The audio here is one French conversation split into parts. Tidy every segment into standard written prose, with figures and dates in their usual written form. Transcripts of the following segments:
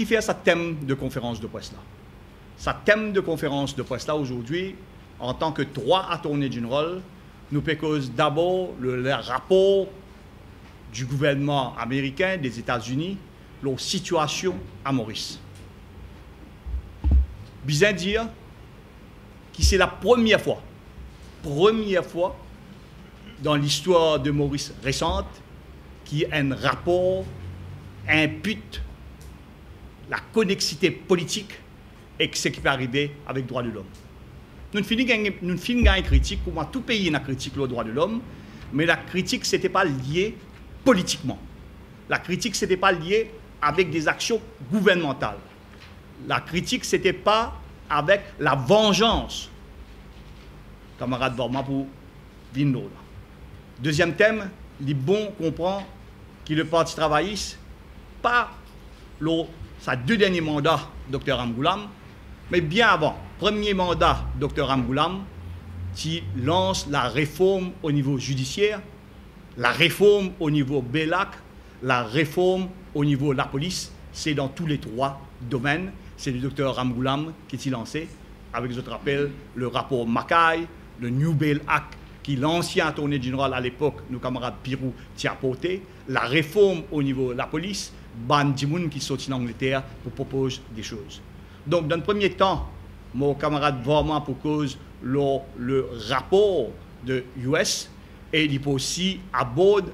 qui fait sa thème de conférence de presse là? Sa thème de conférence de presse là aujourd'hui, en tant que 3 attorneys généraux, nous pécose d'abord le rapport du gouvernement américain des États-Unis, leur situation à Maurice. Bien dire que c'est la première fois dans l'histoire de Maurice récente qui un rapport impute la connexité politique et ce qui peut arriver avec le droit de l'homme. Nous finissons une critique, pour moi tout pays a une critique le droit de l'homme, mais la critique ce n'était pas lié politiquement. La critique ce n'était pas lié avec des actions gouvernementales. La critique ce n'était pas avec la vengeance. Camarade Borma pour Vindo. Deuxième thème, il est bon comprendre que le Parti travailliste, pas sa 2 derniers mandats, Dr Ramgoulam, mais bien avant, premier mandat, Dr Ramgoulam, qui lance la réforme au niveau judiciaire, la réforme au niveau BELAC, la réforme au niveau de la police, c'est dans tous les 3 domaines. C'est le Dr Ramgoulam qui s'y lancé, avec, je te rappelle, le rapport Mackay, le New Bail Act, qui l'ancien attorney général à l'époque, nos camarades Pirou, t'y a porté, la réforme au niveau de la police, Ban Ki-moon qui sortit d'Angleterre pour proposer des choses. Donc, dans le premier temps, mon camarade vraiment pour cause le rapport de US, et il peut aussi aborder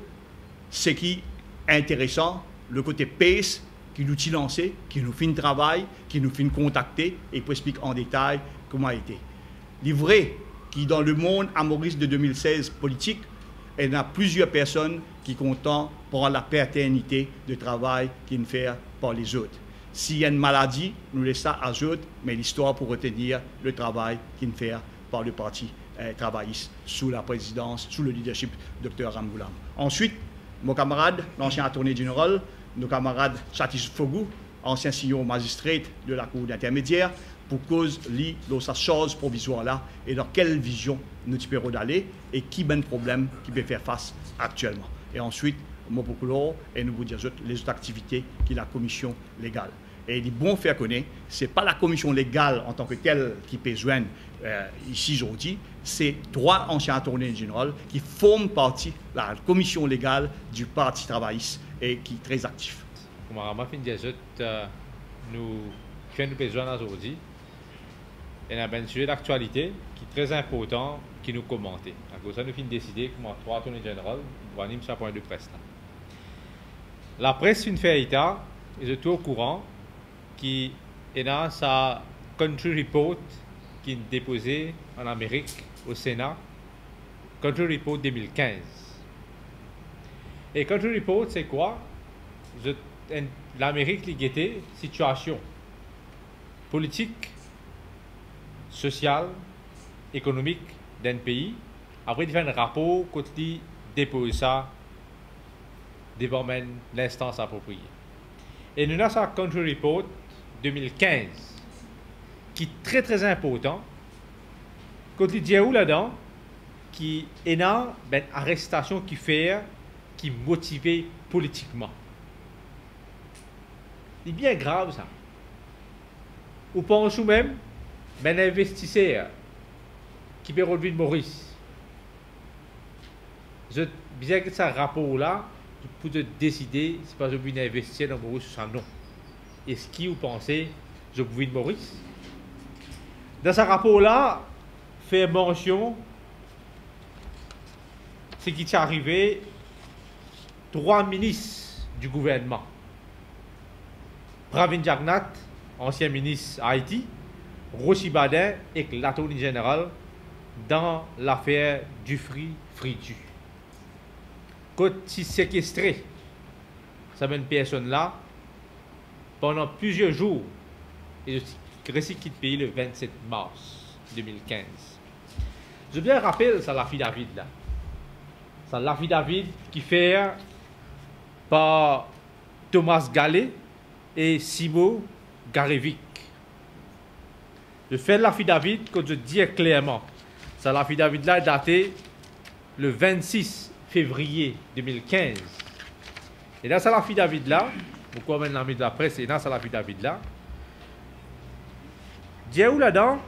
ce qui est intéressant, le côté PACE, qui nous a lancé, qui nous fait un travail, qui nous fait contacter et pour expliquer en détail comment a été. Il est vrai que dans le monde à Maurice de 2016 politique, il y a plusieurs personnes qui comptent pour la paternité de travail qu'ils font par les autres. S'il y a une maladie, nous laissons ça à eux, mais l'histoire pour retenir le travail qu'ils font par le Parti travailliste sous la présidence, sous le leadership du Dr Ramgoulam. Ensuite, mon camarade, l'ancien attorney général, nos camarades Satis Fogou, ancien CEO magistrat de la Cour d'intermédiaire, pour cause de sa chose provisoire là et dans quelle vision nous pouvons d'aller et qui ben problème qui peut faire face actuellement. Et ensuite, moi pour clore et nous vous dire les autres activités qui la commission légale. Et il est bon faire connaître, ce n'est pas la commission légale en tant que telle qui peut joindre ici aujourd'hui, c'est 3 anciens attorneys généraux qui forment partie de la commission légale du Parti travailliste et qui est très actif. Comme on a fait nous avons besoin aujourd'hui et un sujet d'actualité qui est très important qui nous commente. À cause de ça, nous avons décidé comment 3 attorneys généraux vont animer ce point de presse. La presse fait état, et je suis au courant, qui est dans sa country report qui est déposée en Amérique au Sénat, country report 2015. Et country report, c'est quoi? L'Amérique était situation politique, sociale, économique d'un pays. Après, il fait un rapport quand il dépose ça devant l'instance appropriée. Et nous avons ça country report 2015 qui est très très important. Quand il dit où là-dedans, qui est une arrestation qui fait, qui est motivée politiquement. C'est bien grave ça. Ou pensez même, un investisseur qui peut relever de Maurice. Bien que ce rapport-là, pour décider si pas je veux investir dans Maurice ou non. Est-ce que vous pensez je veux de Maurice? Dans ce rapport-là, fait mention ce qui est arrivé 3 ministres du gouvernement. Pravin Jagnat, ancien ministre Haïti, Rossi Badin et l'attorney général dans l'affaire Dufry-Fridu. Quand il séquestré cette personne-là pendant plusieurs jours, et je récit quitte le pays le 27 mars 2015. Je bien rappelle ça l'affidavit là. Ça l'affidavit qui fait par Thomas Gallet et Simo Garevic. Je fais l'affidavit quand je dis clairement. Ça l'affidavit là est daté le 26 février 2015. Et dans ça l'affidavit là, pourquoi même l'ami de la presse et dans ça l'affidavit là. Dieu là-dedans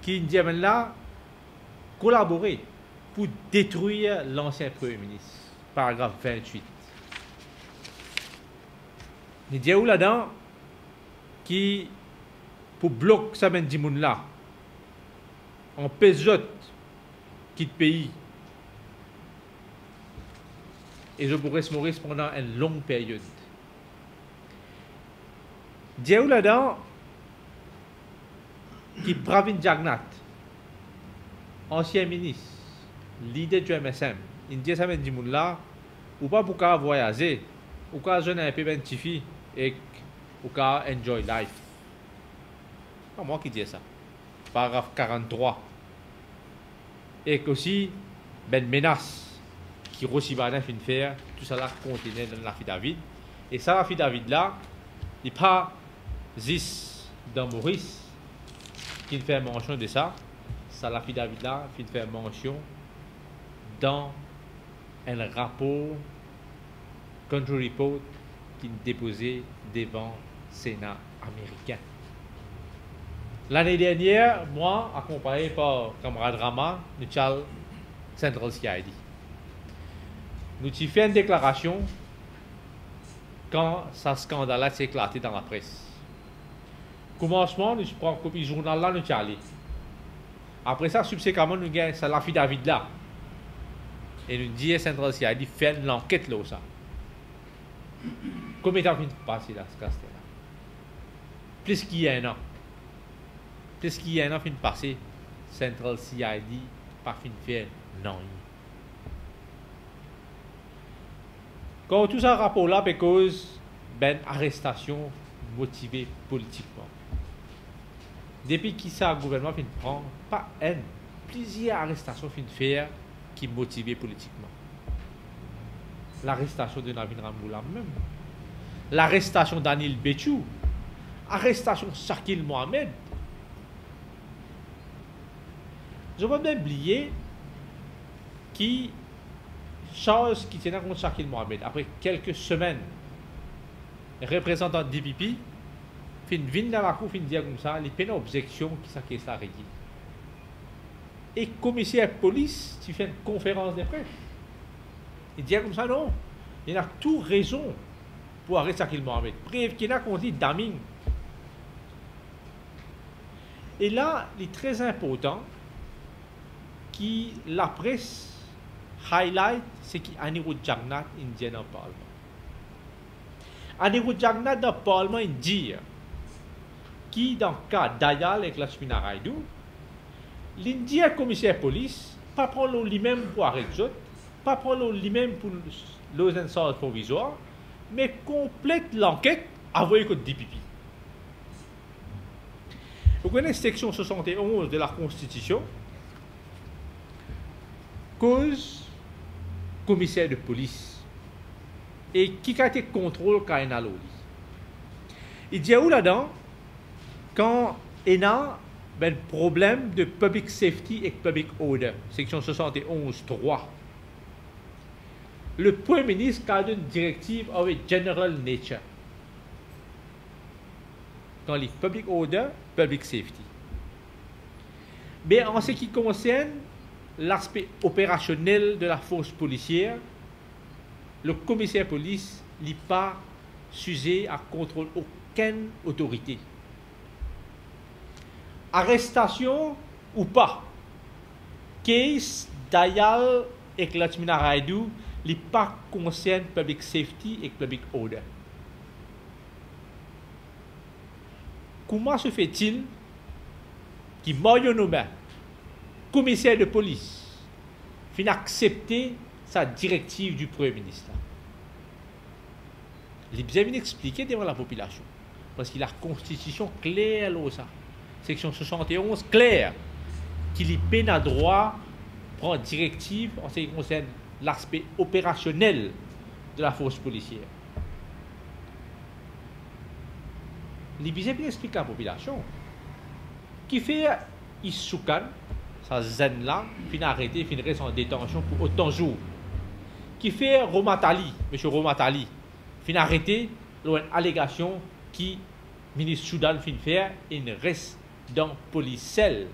qui dit là collaborer pour détruire l'ancien Premier ministre. Paragraphe 28. Il dit là-dedans qui pour bloquer ça même dit là en pesote quitte pays et je pourrais se mourir pendant une longue période. Dieu là-dedans qui Pravin Jagnnath, ancien ministre, leader du MSM, il dit ça dit là ou pas pour qu'à voyager, ou qu'à jeune un peu bentifi et ou qu'à enjoy life. C'est moi qui dis ça. Paragraphe 43. Et aussi ben menace qui Rochibana fin faire, tout ça là contenait dans l'affidavit. Et ça l'affidavit là, il pas juste dans Maurice qui fait mention de ça. Ça l'affidavit là, qui fait mention dans un rapport country report qui est déposé devant le Sénat américain. L'année dernière, moi, accompagné par camarade Rama, nous avons Central CID. Nous avons fait une déclaration quand ce scandale s'est éclaté dans la presse. Commencement, nous prenons une copie du journal là, nous sommes allés. Après ça, subséquemment, nous avons l'affidavit là. Et nous disons Central CID fait l'enquête là. Combien de temps est passé là, ce castel là? Plus qu'il y a un an. Plus qu'il y a un an, fin passé, Central CID pas fin faire non. Quand tout ça rapport là, parce que ben arrestation motivée politiquement. Depuis qu'il ça le gouvernement fin prend pas une, plusieurs arrestations fin faire qui motivées politiquement. L'arrestation de Navin Ramboula même, l'arrestation d'Anil Béchou, arrestation de Shakil Mohamed. Je ne vais pas oublier qui chose qui tenait contre Shakil Mohamed après quelques semaines, représentant de DPP, fin vin dans la cour, fin dire comme ça, les peines objection qui s'acquiert ça régi. Et commissaire police, tu fais une conférence de presse. Il dit comme ça, non. Il a tout raison pour arrêter Shakil Mohamed. Bref, qu'il a qu'on dit damning. Et là, il est très important que la presse highlight ce qui Anirudh Jagnnath indien dans le Parlement. Anirudh Jagnnath dans le Parlement indien qui, dans le cas d'Ayal et Lakshmi Naraidou, l'Indien commissaire police, pas prendre lui-même pour arrêter, pas prendre lui-même pour les instances provisoires, mais complète l'enquête avec le DPP. Vous connaissez la section 71 de la Constitution, cause commissaire de police et qui a été contrôle quand il a l'eau. Il dit où là-dedans, quand il y a un problème de public safety et public order, section 71.3, le Premier ministre a une directive avec general nature. Quand les public order, public safety. Mais en ce qui concerne l'aspect opérationnel de la force policière, le commissaire police n'est pas sujet à contrôle aucune autorité. Arrestation ou pas, case d'Ayal et Lakshmi Naraidou n'est pas concerne public safety et public order. Comment se fait-il qu'il Moyonoba, commissaire de police, fin accepter sa directive du Premier ministre? Il est bien expliqué devant la population. Parce qu'il a la constitution claire là, ça. Section 71 claire qu'il est peine à droit prendre directive en ce qui concerne l'aspect opérationnel de la force policière. Il est bien expliqué à la population qui fait Issoukan, sa zen là, fin arrêté, fin reste en détention pour autant de jours. Qui fait Romatali, M. Romatali, fin arrêté, une allégation qui le ministre Soudan fin faire et ne reste dans la police. Et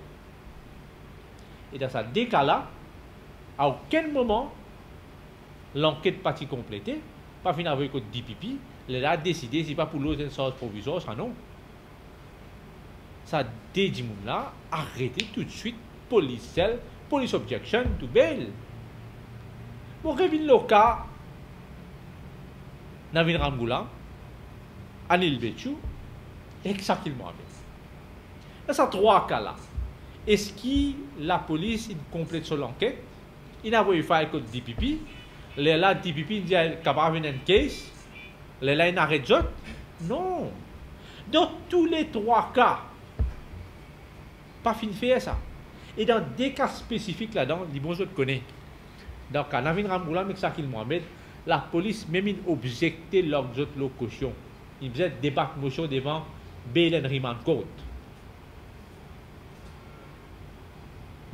dans ce cas-là, à aucun moment, l'enquête partie complétée, pas fin avec le DPP, elle a décidé, c'est pas pour l'autre sens provisoire, ça non. Ça dit là, arrêtez tout de suite, police objection to bail. Pour revenir le cas, Navin Ramgoolam, Anil Béchou, exactement avec. Dans ces trois cas-là, est-ce que la police complète son enquête? Il a voulu faire le DPP, le DPP dit capable de faire un case, le là il arrête d'autres? Non. Dans tous les trois cas, pas fin de faire ça. Et dans des cas spécifiques là-dedans, les bons autres connaissent. Dans le cas Navin Ramgoolam et Shakil Mohamed, la police même objecté leurs autres locutions. Ils faisaient débat motion devant Bail and Remand Court.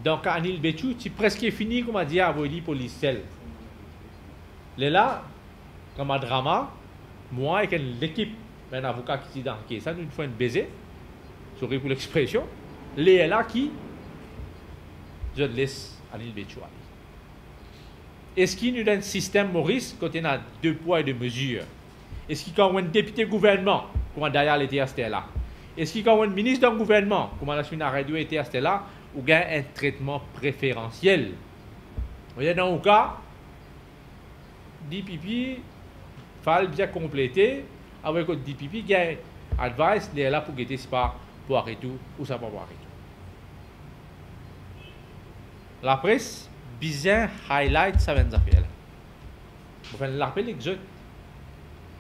Donc, Anil Béchou, c'est presque fini, comme on dit, à voler police. Là, comme un drama, moi et l'équipe, un avocat qui est dans le cas, ça, une fois une baiser, sorry pour l'expression, les là qui, je laisse Anil Béchou aller. Est-ce qu'il y a un système Maurice, quand il y a 2 poids et 2 mesures? Est-ce qu'il y a un député gouvernement, comme d'ailleurs l'été à là? Est-ce qu'il y a un ministre d'un gouvernement, comme la semaine à radio était à là, ou bien un traitement préférentiel? Vous voyez, dans le cas, DPP, il bien compléter avec le DPP, il y a un advice, il est là pour guetter, c'est pas pour arrêter ou ça pas pour arrêter. La presse, bien highlight ça va nous faire. Vous pouvez l'appeler l'exode.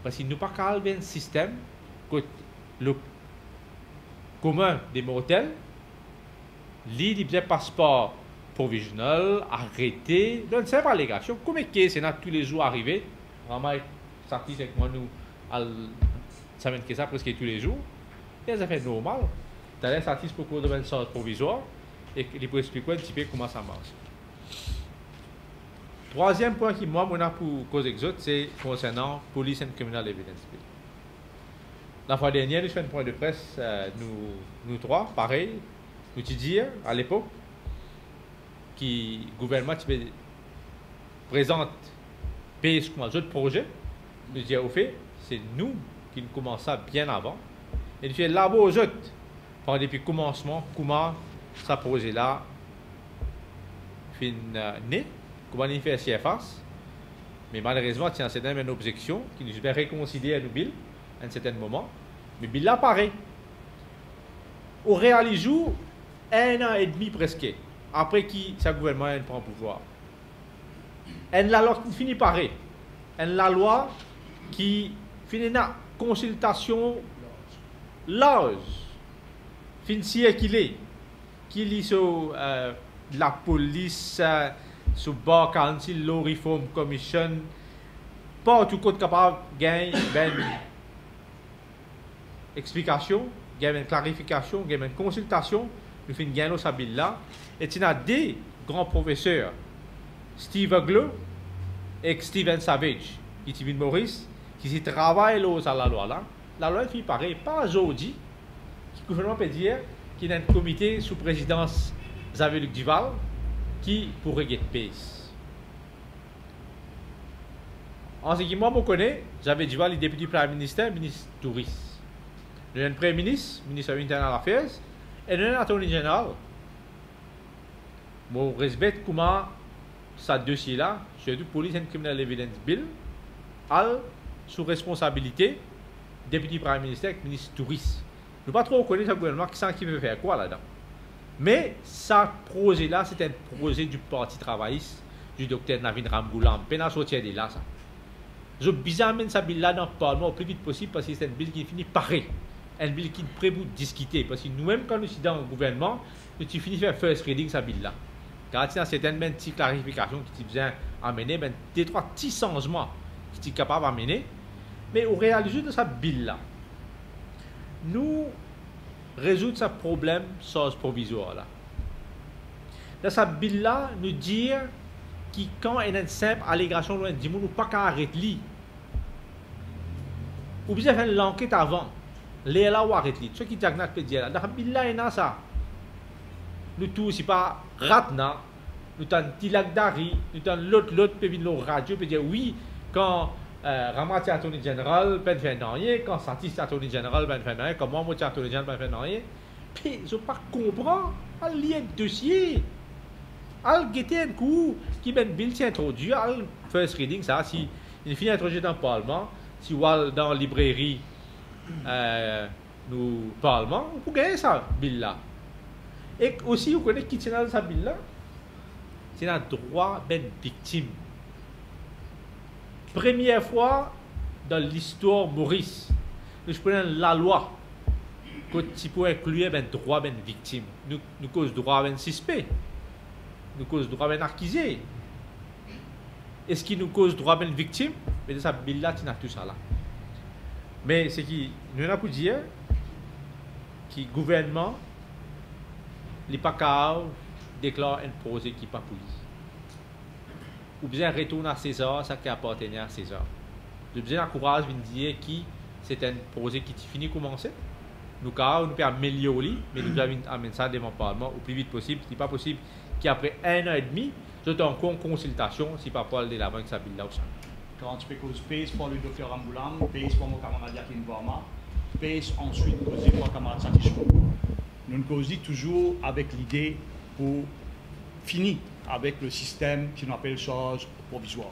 Parce qu'il n'y a pas qu'un système que le commun des mortels, l'idée de passeport provisionnel, arrêté, donc c'est pas allégation. Comme c'est tous les jours arrivé, vraiment, ça avec moi, nous, ça mène que ça presque tous les jours, et ça fait normal. D'ailleurs, ça pour qu'on donne un sens provisoire, et il peut expliquer un petit peu comment ça marche. Troisième point qui moi a pour cause exote, c'est concernant Police and Criminal Evidence Bill. La fois dernière, nous faisons un point de presse, nous trois, pareil, nous te dire à l'époque que le gouvernement présente pays comme un autre projet, nous disons au fait, c'est nous qui commençons ça bien avant, et nous faisons là-bas aux autres, pendant depuis le commencement, comment ce projet-là fin né. Comment il fait CFAS, mais malheureusement, il y a certaines objections qui nous fait réconcilier à nous Bill à un certain moment. Mais Bill apparaît. Au réalise 1 an et demi presque, après que ce gouvernement prend le pouvoir. La loi qui finit par la loi qui finit la consultation large, finit qu'il est sur la police. Sous Bar Council, Law Reform Commission, pas tout côté capable de gagner une explication, une clarification, une consultation, nous finissons gagner ce bill-là. Et il y a des grands professeurs, Steve Aglo et Stephen Savage, qui sont Maurice, qui travaillent à la loi-là. La loi est pareil, pas aujourd'hui, le gouvernement peut dire qu'il y a un comité sous présidence Xavier-Luc Duval, qui pourrait get pace. En ce qui moi me connaît, j'avais dit le député Premier ministre, ministre touriste. Il y a un Premier ministre, ministre des Internal Affairs, et il y a un Attorney General. Je respecte comment ce dossier-là, surtout Police and Criminal Evidence Bill, a sous responsabilité député Premier ministre et ministre touriste. Je ne pas trop connaître ce gouvernement qui veut faire quoi là-dedans. Mais ce projet-là, c'est un projet du Parti travailliste, du docteur Navin Ramgoolam. Peine sortir de là, ça. Je bizarre mettre ce bill-là dans le Parlement au plus vite possible parce que c'est un bill qui finit pareil. Un bill qui est prêt pour discuter. Parce que nous-mêmes, quand nous sommes dans le gouvernement, nous finissons de faire first reading ce bill-là. Car il y a certaines petites clarifications qui sont besoin d'amener, des 3 petits changements qui sont capables d'amener. Mais au réalisme de ce bill-là, nous résoudre ce problème sans provisoire là. Dans ce bill là, nous dire que quand il y a une simple allégation, nous disons pas qu'à arrêter lui. ou bien faire l'enquête avant. Les là ou arrêter. Ce qui diagnostic peut dire là. Dans Billah et ça. Nous tous, c'est pas Ratna, nous avons Tilak Dari, nous avons l'autre peut venir radio peut dire oui quand Ramati Attorney General ben fait rien, quand Satis Attorney General ben fait rien, comment moi Attorney General ben fait rien. Puis je pas comprendre, al lien dossier, al guetter un coup qui ben bill s'est introduit, al first reading ça si il finit introduit dans le parlement, si wal dans la librairie nous parlement, vous gagnez ça bill là. Et aussi, vous connaissez qui tient dans sa bill là? C'est un droit ben victime. Première fois dans l'histoire Maurice, nous prenons la loi qui peut inclure ben droit ben victime. Nous cause droit ben suspect. Nous cause droit ben accusé. Est-ce qu'il nous cause droit ben victime? Mais dans sa bill là, tu as tout ça là. Mais ce qui nous a pour dire que le gouvernement les PACAV déclarent un projet qui n'est pas police. Ou bien retourne à César, ça qui appartenait à César. Nous besoin d'encourager de dire que c'est un projet qui finit de commencer. Nous pouvons améliorer, mais nous devons amener ça devant le Parlement au plus vite possible. Ce n'est pas possible qu'après 1 an et demi, nous avons encore une consultation, si pas pour aller de l'avant avec sa bill là ou ça. Quand tu peux cause pace pour le docteur Amboulam, pace pour mon camarade Yakin Varma, pace ensuite causer pour mon camarade Satisfo. Nous causons toujours avec l'idée pour finir avec le système qui nous appelle charge provisoire.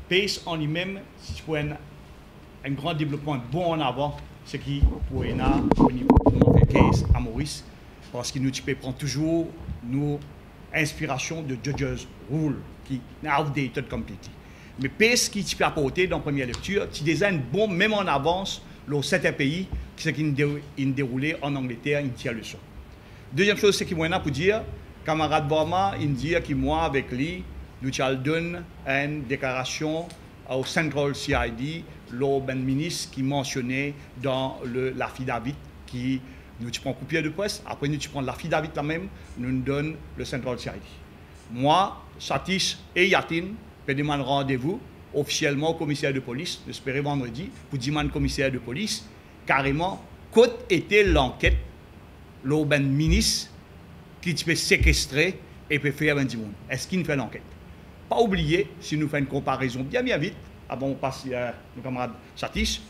PACE en lui-même, si tu prends un grand développement bon en avant, ce qui pour au niveau de case à Maurice, parce que nous tu peux prendre toujours nos inspirations de Judge's Rule qui est outdated completely. Mais PACE qui tu peux apporter dans la première lecture, tu designes bon même en avance le 7 pays qui déroulé en Angleterre, une tire leçon. Deuxième chose, c'est que moi, pour dire, camarade Barma, il dit que moi, avec lui, nous donne une déclaration au Central CID, le ministre qui mentionnait dans l'affidavit qui nous prend copier de presse, après nous prend l'affidavit là même, nous donne le Central CID. Moi, Satis et Yatin, je demande rendez-vous officiellement au commissaire de police, j'espère vendredi, pour demander au commissaire de police, carrément, côte était l'enquête, le ministre qui peut séquestrer et peut faire un monde. Est-ce qu'il fait l'enquête? Pas oublier, si nous faisons une comparaison bien vite, avant de passer à nos camarades Satis,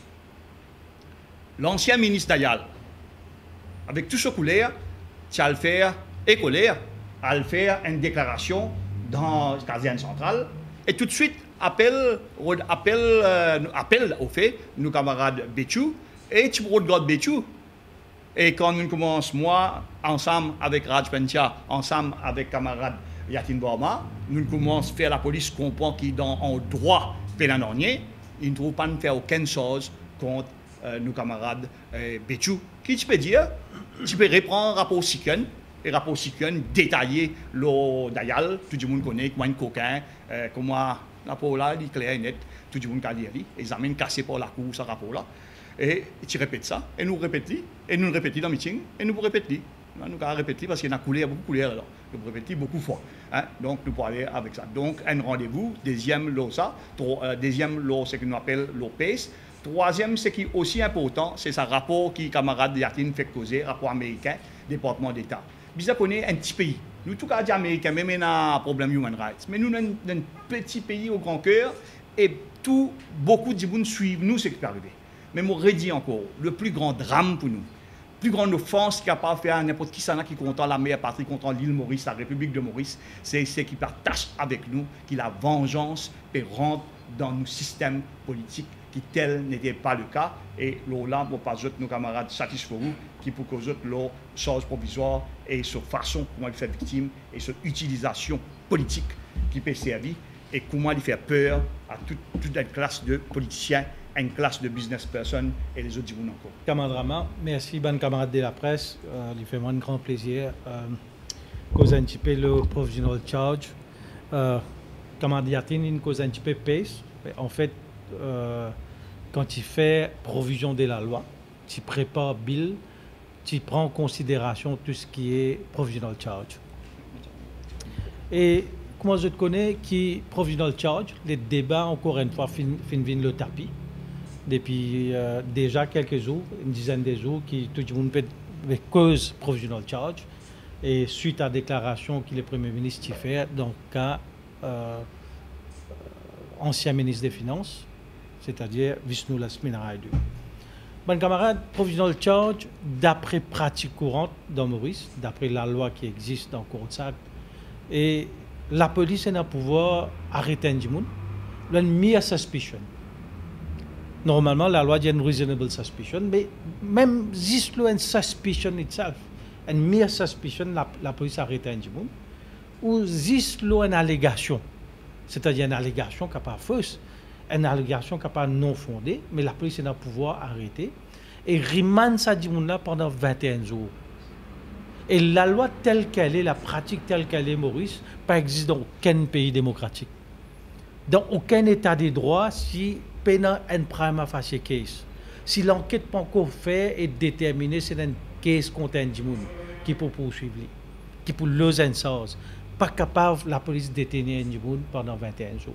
l'ancien ministre Dayal, avec tout ce couleur, tu as le faire et colère, à le faire une déclaration dans la caserne centrale, et tout de suite, appel au fait, nos camarades Béchou, et tu regardes Béchou. Et quand nous commençons, moi, ensemble avec Raj Pentia, ensemble avec camarade Yatin Barma, nous commençons à faire la police comprend qu'ils dans un droit pénal, ils ne trouvent pas de faire aucune chose contre nos camarades Béchou. Qui tu peux dire? Tu peux reprendre un rapport Siken, et rapport Siken détaillé le Dayal, tout le monde connaît, comment un coquin, comment rapport là, il est clair et net, tout le monde a lire, ils amènent cassé par la cour ce rapport là. Et tu répètes ça, et nous répétons, et nous répétons dans le meeting, et nous répétons. Nous allons répéter parce qu'il y a beaucoup de couleurs là. Nous répétons beaucoup de fois. Hein? Donc nous pouvons aller avec ça. Donc un rendez-vous, deuxième lot ça, deuxième lot c'est ce que nous appelle l'OPS. Troisième, ce qui est aussi important, c'est ce rapport qui camarade Yatin fait causer, rapport américain, département d'État. Bizarre qu'on est un petit pays. Nous, tout cas, américains, même on a un problème human rights. Mais nous, sommes un petit pays au grand cœur et beaucoup de gens suivent nous ce qui peut arriver. Mais je redis encore, le plus grand drame pour nous, la plus grande offense qu'il n'y a pas à faire à n'importe qui qui contre la meilleure patrie, contre l'île Maurice, la République de Maurice, c'est ce qui partage avec nous, qui la vengeance peut rentrer dans nos systèmes politiques, qui tel n'était pas le cas. Et là, on pas nos camarades satisfaits qui pour causer leur charge provisoire et sur façon comment il fait victime et sur utilisation politique qui peut servir et comment il fait peur à toute une classe de politiciens, une classe de business person et les autres du monde encore. Camarade Rama, merci, bonne camarade de la presse. Il fait moi un grand plaisir. Cause un petit peu le provisional charge. Camarade Yatin, il cause un petit peu pace. En fait, quand tu fais provision de la loi, tu prépares bill, tu prends en considération tout ce qui est provisional charge. Et comment je te connais, qui provisional charge, les débats encore une fois fin le tapis. depuis déjà quelques jours, une dizaine de jours, qui tout le monde fait avec cause provisional charge. Et suite à la déclaration que le Premier ministre a fait, dans le cas ancien ministre des Finances, c'est-à-dire Vishnu Lasminaraydou. Bon camarade, provisional charge, d'après pratique courante dans Maurice, d'après la loi qui existe dans le Cour de Sac, et la police a le pouvoir d'arrêter un monde, une mere suspicion. Normalement, la loi dit une reasonable suspicion, mais même juste une suspicion itself, une mere suspicion, la police arrête un monde, ou juste une allégation, c'est-à-dire une allégation qui n'est pas fausse, une allégation qui n'est pas non fondée, mais la police a le pouvoir d'arrêter et remand ça dit là pendant 21 jours. Et la loi telle qu'elle est, la pratique telle qu'elle est, Maurice, pas existe dans aucun pays démocratique. Dans aucun état des droits, si pendant un prima facie case, si l'enquête pas encore faite et déterminée, c'est un case contre un monde qui peut poursuivre, qui peut lever une chose, pas capable la police de détenir un monde pendant 21 jours.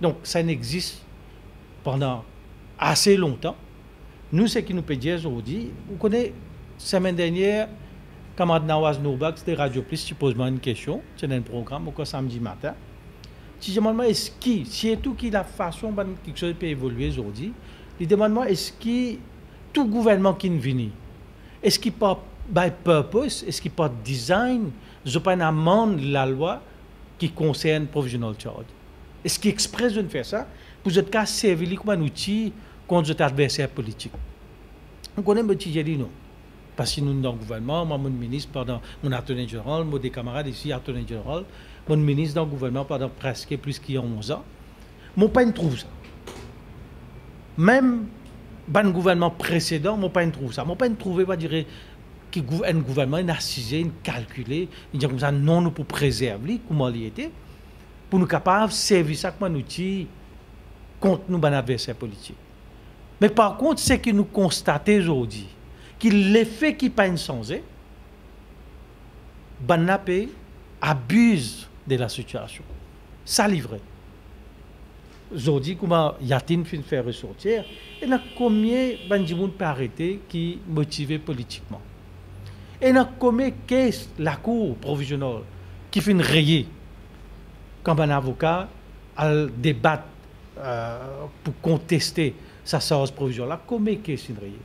Donc ça n'existe pendant assez longtemps. Nous, ce qui nous peut dire aujourd'hui, vous connaissez, semaine dernière, camarade Nawaz Nourbak, c'était Radio Plus, tu poses moi une question, c'est un programme, au samedi matin. Si je me demande, est-ce que, si tout qui la façon dont quelque chose peut évoluer aujourd'hui, il demande moi, est-ce que tout gouvernement qui vient, est-ce qu'il pas by purpose, est-ce qu'il pas design, je pas une amende la loi qui concerne provisional charge? Est-ce qu'il expresse de faire ça pour ce cas servir comme un outil contre notre adversaire politique? On connaît un petit dit non. Parce que nous sommes dans le gouvernement, moi, mon ministre, pendant mon attorney général, moi, des camarades ici, attorney général, mon ministre dans le gouvernement pendant presque plus qu'il y a 11 ans. Mon pas trouve ça. Même dans le gouvernement précédent, mon pas trouve ça. Mon pas trouve, va dire, qu'un gouvernement est assisé, calculé, il dit comme ça, non, nous pour préserver, comment il était, pour nous capables de servir ça comme un outil contre nos adversaires politiques. Mais par contre, ce que nous constatons aujourd'hui, que l'effet qui pas changé, Banapé abuse de la situation. Ça livre. Aujourd'hui, comment Yatin fait faire ressortir, et là, combien Bandimoun peut arrêter qui est motivé politiquement? Et là, combien qu'est la Cour provisionnelle qui fait rayer quand un avocat a débattre pour contester sa séance provisoire? Là, combien qu'est-ce rayé?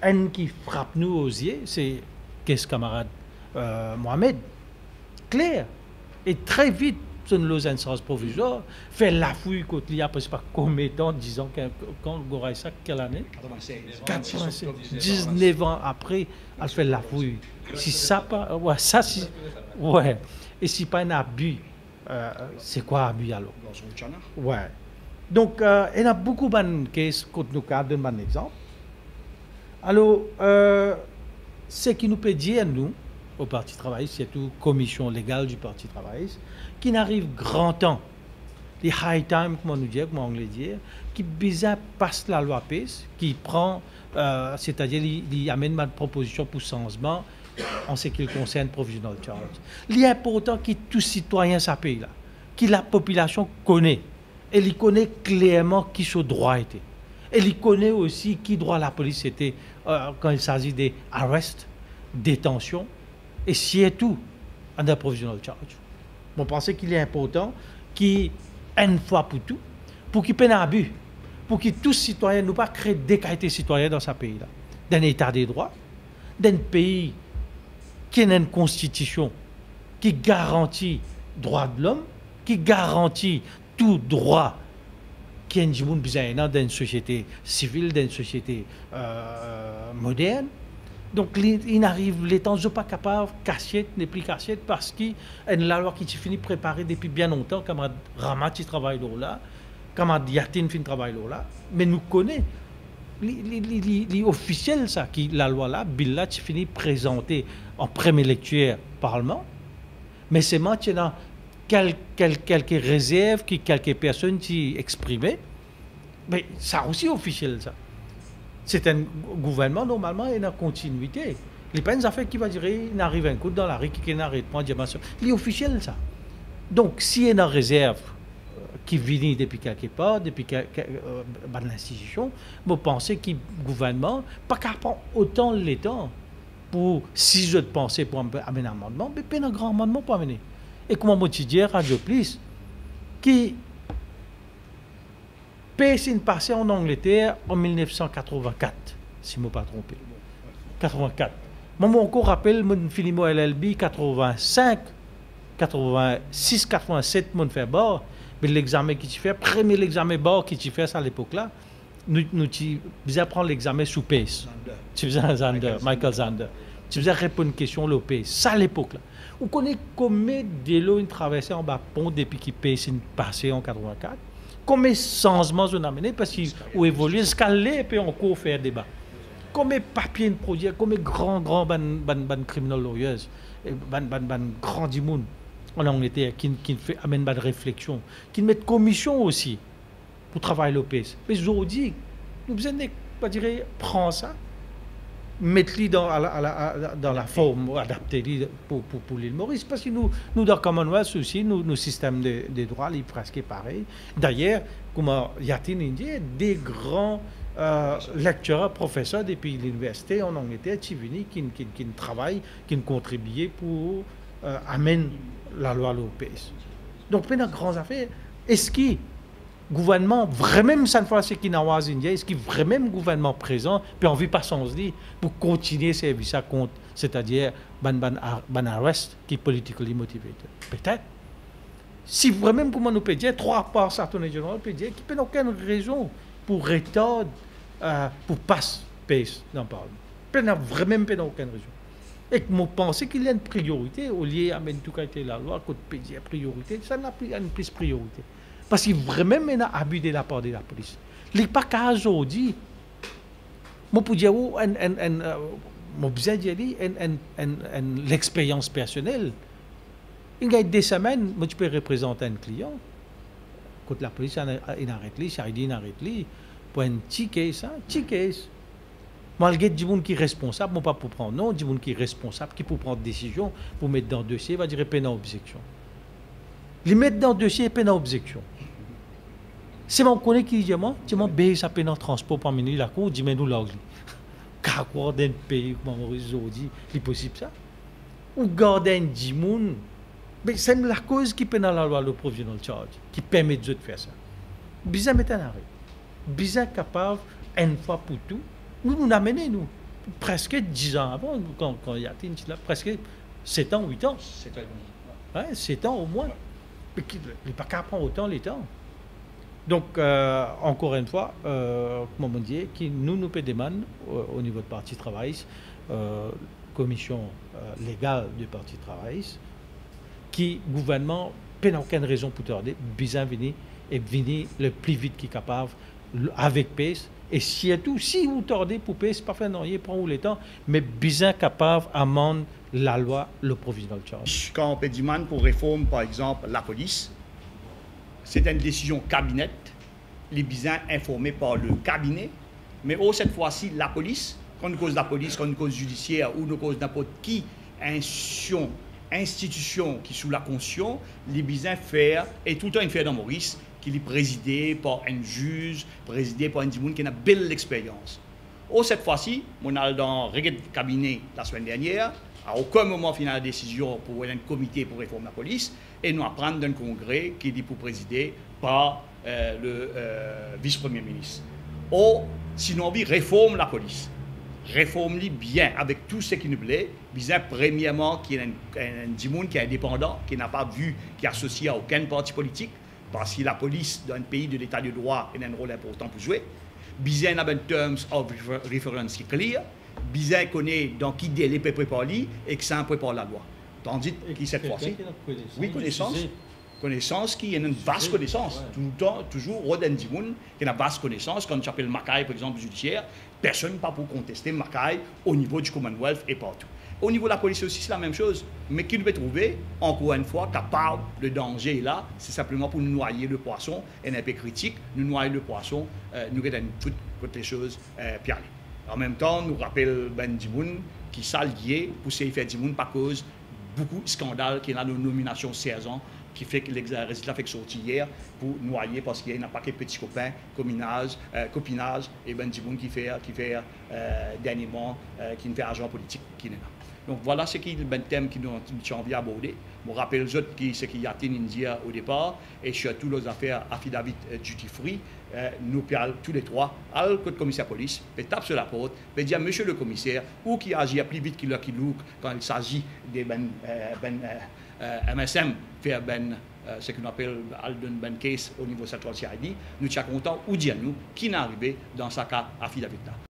Un qui frappe nous aux yeux, c'est qu'est-ce camarade Mohamed. Clair. Et très vite, sur une séance provisoire, fait la fouille quand il y a pas combien de temps, disons, quand Goraïsa, quelle année 96. 19 ans après, elle fait la fouille. Si ça pas, ouais, ça si, ouais. Et si pas un abus, c'est quoi abus alors? Ouais. Donc, il y a beaucoup de cas contre nous, je donne un exemple. Alors, ce qui nous peut dire, nous, au Parti travailliste, surtout commission légale du Parti travailliste, qui n'arrive grand temps, les high time, comme on nous dit, comme on anglais dire, qui bizarre passe la loi PES, qui prend, c'est-à-dire, il amène ma proposition pour changement en ce qui concerne provisional charge. Il est important que tout citoyen de ce pays-là, que la population connaît, et il connaît clairement qui ce droit était. Et il connaît aussi qui droit la police était quand il s'agit des arrests, détentions, et surtout en un provisional charge. On pense qu'il est important qu'une fois pour tout, pour qu'il n'y ait pas d'abus, pour que tous citoyens ne pas créer des qualités citoyennes dans ce pays-là, d'un état des droits, d'un pays qui a une constitution qui garantit les droits de l'homme, qui garantit tout droit qui est dans une société civile, dans une société moderne. Donc, il arrive, les temps ne sont pas capables, cachette, n'est plus cachette, parce que la loi qui finit préparée depuis bien longtemps, comme Ramati travaille là, comme Yatin fin travaille là, mais nous connaissons les officiels, ça, qui la loi là, bill là, qui finit présenté en première lecture Parlement, mais c'est maintenant quelques réserves, quelques personnes qui exprimaient, mais ça aussi officiel, ça. C'est un gouvernement, normalement, il y a une continuité. Il n'y a pas une affaire qui va dire, il arrive un coup dans la rue, qui n'arrête pas, il est officiel, ça. Donc, s'il y a une réserve qui viennent depuis quelque part, depuis l'institution, je pense que le gouvernement pas capable autant le temps pour, si je pensais pour amener un amendement, mais pas un grand amendement pour amener. Et comment je dis, Radio Plus, qui passe une passée en Angleterre en 1984, si je ne me pas trompé. 84. Moi, je me encore rappelle, mon film LLB 85, 86, 87, mon fait bord. Mais l'examen qui tu fais, premier examen bord qui tu fais à l'époque-là, nous faisons prendre l'examen sous pace. Tu faisais Zander, Michael Zander. Tu faisais répondre une question au pace. Ça à l'époque-là. On connaît combien de l'eau une traversée en bas pont depuis qu'il pace une passée en 84. Combien de changements on a amené parce qu'il a évolué, escalé et puis encore faire débat. Combien de papiers de produits, combien de grands criminels lawyers, grands dimouns en Angleterre qui amènent de réflexion, qui mettent commission aussi pour travailler l'OPS. Mais aujourd'hui, nous besoin de prendre ça, mettre-le dans la forme adaptée pour l'île Maurice. Parce que nous dans le Commonwealth aussi, nos systèmes de droit, ils sont presque pareils. D'ailleurs, comme Yatin dit, des grands lecteurs, professeurs depuis l'université en Angleterre, qui viennent, qui travaillent, qui contribuent pour amener la loi à l'OPS. Donc, plein de grandes affaires. Est-ce que le gouvernement, vraiment, cette fois-ci, qui n'a pas est-ce que vraiment le gouvernement présent peut envie pas sans dire pour continuer ces services à compte, c'est-à-dire ban arrest qui est politically motivated? Peut-être. Si vraiment, comment nous peut dire, 3 parts Attorney General peut dire qu'il n'y a aucune raison pour retarder, pour passer pace dans le Parlement. Il n'y a vraiment aucune raison. Et que je pense qu'il y a une priorité, au lieu d'amener tout cas la loi, qu'on peut dire priorité, ça n'a plus une plus priorité. Parce qu'il y a vraiment un abus de la part de la police. Il n'y a pas qu'à aujourd'hui. Je peux dire, l'expérience personnelle. Il y a des semaines, moi, tu peux représenter un client. Quand la police arrête, ça arrête, pour un petit case, malgré des gens qui sont responsables, non pas pour prendre, non, des gens qui sont responsables, qui pour prendre des décisions, pour mettre dans le dossier, va dire peine à objection. Les mettre dans le dossier, peine à objection. Si on connaît qui dit, tu m'as payé sa peine en transport pour mener la cour, dis-moi nous l'anglais. Car quoi d'un pays, comme Maurice dit, c'est possible ça? Ou garder un dimoun, mais c'est la cause qui peine à la loi le provisional charge, qui permet de faire ça. Bizarre mettre un arrêt. Bizarre capable, une fois pour tout, nous amené, nous, presque 10 ans avant, quand il y a presque 7 ans, 8 ans. 7 ans et demi. Ouais, 7 ans au moins. Mais il n'est pas qu'à prendre autant les temps. Donc, encore une fois, comme on dit, qui nous peut demander au niveau du Parti travailliste, commission légale du Parti travailliste, qui le gouvernement n'a aucune raison pour tarder, bien venir et venir le plus vite qu'il est capable avec PES. Et surtout, si vous tordez pour PES, c'est pas fait, non, il prend le temps, mais bien capable d'amender la loi, le provisional charge. Quand on peut demander pour réforme, par exemple, la police, c'est une décision cabinet, les bisins informés par le cabinet, mais cette fois-ci, la police, quand on cause la police, quand on cause judiciaire ou on cause n'importe qui institution qui est sous la conscience, les bisins faire, et tout le temps une fait dans Maurice, qui est présidé par un juge, présidé par un dimoun qui a une belle expérience. Cette fois-ci, on a dans le cabinet la semaine dernière, à aucun moment final la décision pour un comité pour réformer la police, et nous apprendre d'un congrès qui est pour présider par le vice-premier ministre. Sinon, on réforme la police. Réforme-les bien avec tout ce qui nous plaît. Bien, premièrement, qu'il y ait un dimoun qui est indépendant, qui n'a pas vu, qui est associé à aucun parti politique, parce que la police, dans un pays de l'état de droit, a un rôle important pour jouer. Bien, a un terms of reference qui est clair. Bien, connaît dans qui délai peut préparer et que ça prépare la loi. Tandis que cette fois-ci, oui, connaissance qui est une vaste connaissance. Tout le temps, toujours, Roden Dimoun, qui a une vaste connaissance, quand tu appelles Mackay, par exemple, judiciaire, personne pas pour contester Mackay au niveau du Commonwealth et partout. Au niveau de la police aussi, c'est la même chose. Mais qui nous peut trouver, encore une fois, capable, le danger est là, c'est simplement pour nous noyer le poisson, et un peu critique, nous noyer le poisson, nous avons toutes les choses pialées. En même temps, nous rappelle Ben Dimoun qui s'alliait pour ces faits Dimoun par cause beaucoup de scandales qui est là de nomination 16 ans qui fait que le résultat fait que sorti hier pour noyer parce qu'il y a un paquet de petits copains, copinage et ben du monde qui fait dernièrement, qui ne fait argent politique qui n'est là. Donc voilà ce qui est le thème que nous avons envie d'aborder. Je rappelle ce qu'il y a India au départ et surtout les affaires affidavit duty free. Nous parlons tous les trois à le commissaire police, et tape sur la porte, et dire monsieur le commissaire, ou qui agit plus vite qu'il look quand il s'agit des MSM faire ce qu'on appelle un case au niveau central CID, nous sommes contents ou dire nous qui n'est arrivé dans ce cas affidavit là.